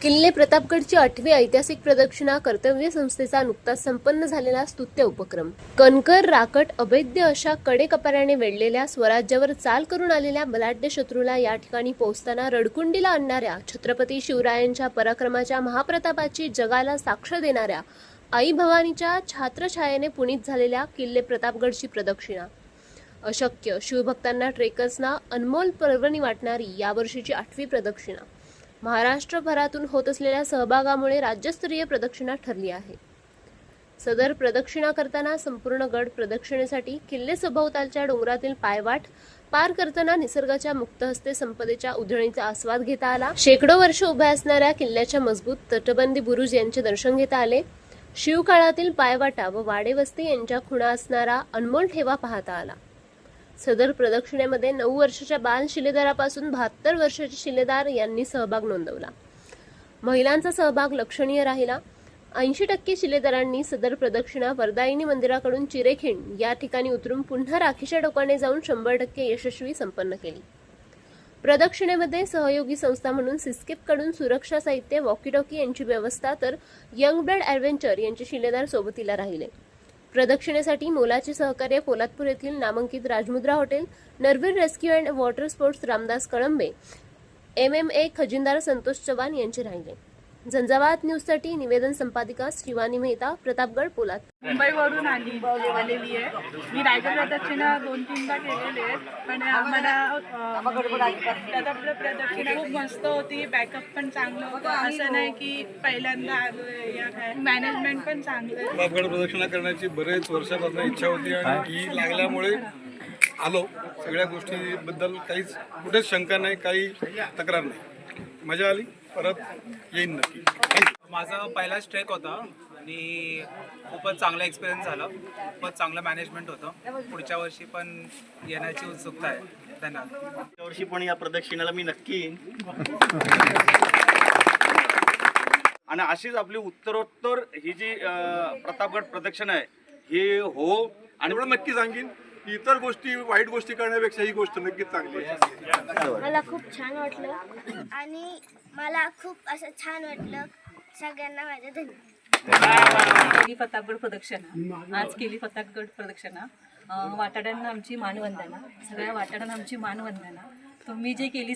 किल्ले प्रतापगडची 8वी ऐतिहासिक प्रदक्षिणा कर्तव्य संस्थेचा नुकताच संपन्न झालेला स्तुत्य उपक्रम. कणकर राकट अभेद्य अशा कडेकपाऱ्याने वेढलेल्या स्वराज्यावर चाल करून आलेल्या बलाढ्य शत्रूला या ठिकाणी पोहोचताना रडकुंडीला आणणाऱ्या छत्रपती शिवरायांच्या पराक्रमाच्या महाप्रतापाची जगाला साक्ष देणाऱ्या आई भवानीच्या छात्रछायेने पुनीत झालेल्या किल्ले प्रतापगडची प्रदक्षिणा. अशक्य शिवभक्तांना ट्रेकर्सना अनमोल पर्वणी वाटणारी यावर्षीची 8वी प्रदक्षिणा महाराष्ट्रभरातून होत असलेल्या सहभागामुळे राज्यस्तरीय प्रदक्षिणा ठरली आहे. सदर प्रदक्षिणा करताना संपूर्ण गड प्रदक्षिणेसाठी किल्ले सभोवतालच्या डोंगरातील पायवाट पार करताना निसर्गाच्या मुक्तहस्ते संपदेच्या उधळणीचा आस्वाद घेता आला. शेकडो वर्ष उभ्या असणाऱ्या किल्ल्याच्या मजबूत तटबंदी बुरुज यांचे दर्शन घेता आले. शिवकाळातील पायवाटा व वाडेवस्ती यांच्या खुणा असणारा अनमोल ठेवा पाहता आला. सदर प्रदक्षिणेमध्ये 9 वर्षाच्या बाल शिलेदारापासून 72 वर्षाचे शिलेदार यांनी सहभाग नोंदवला. महिलांचा सहभाग लक्षणीय राहिला. 80% शिलेदारांनी सदर प्रदक्षिणा वरदायिनी मंदिराकडून चिरेखिंड या ठिकाणी उतरून पुन्हा राखीच्या टोकाने जाऊन 100% यशस्वी संपन्न केली. प्रदक्षिणेमध्ये सहयोगी संस्था म्हणून सिस्केपकडून सुरक्षा साहित्य, वॉकी-टॉकी यांची व्यवस्था तर यंग ब्लड ॲडव्हेंचर यांचे शिलेदार सोबतीला राहिले. प्रदक्षिणेसाठी मोलाचे सहकार्य पोलादपूर येथील नामांकित Rajmudra hotel, Narveer rescue and water sports Ramdas Kalambe, MMA खजिनदार संतोष चव्हाण यांचे राहिले. झंझावात न्यूजसाठी निवेदन संपादिका शिवानी मेहता, प्रतापगड, पोलादपूर. मुंबईवरून आलेली आहे. मी रायगड प्रदक्षिणा 2-3दा केलेली आहे, पण प्रतापगड प्रदक्षिणा खूप मस्त होती. बॅकअप पण चांगलं होतं. असं नाही की पहिल्यांदा आलो. मॅनेजमेंट पण चांगलं. प्रतापगड प्रदक्षिणा करण्याची बरेच वर्षापासून इच्छा होती आणि ही लागल्यामुळे आलो. सगळ्या गोष्टीबद्दल काहीच कुठेच शंका नाही, काही तक्रार नाही. मजा आली. परत येईन नक्की. माझा पहिलाच ट्रेक होता आणि खूपच चांगला एक्सपिरियन्स झाला. खूपच चांगलं मॅनेजमेंट होतं. पुढच्या वर्षी पण येण्याची उत्सुकता आहे. धन्यवाद. पुढच्या वर्षी पण या प्रदक्षिणेला मी नक्की येईन आणि अशीच आपली उत्तरोत्तर ही जी प्रतापगड प्रदक्षिणा आहे ही हो. आणि एवढं नक्की सांगेन की इतर गोष्टी, वाईट गोष्टी करण्यापेक्षा ही गोष्ट नक्कीच चांगली आहे. मला खूप छान वाटलं आणि मला खूप असं छान वाटलं. सगळ्यांना माझ्या धन्यवाद. केली प्रतापगड प्रदक्षिणा. आज केली प्रतापगड प्रदक्षिणा. वाटाड्यांना आमची मानवंदना. सगळ्या वाटाड्यांना आमची मानवंदना. तुम्ही जी केली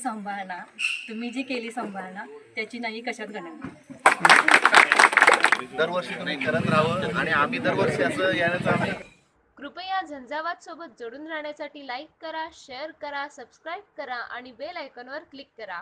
संभाळणा त्याची नाही कशात गणना. दरवर्षी तुम्ही करत राहावं आणि आम्ही दरवर्षी असं यायचं. आम्ही कृपया झंझावात सोबत जोडून राहण्यासाठी लाईक करा, शेअर करा, सबस्क्राईब करा आणि बेल आयकॉनवर क्लिक करा.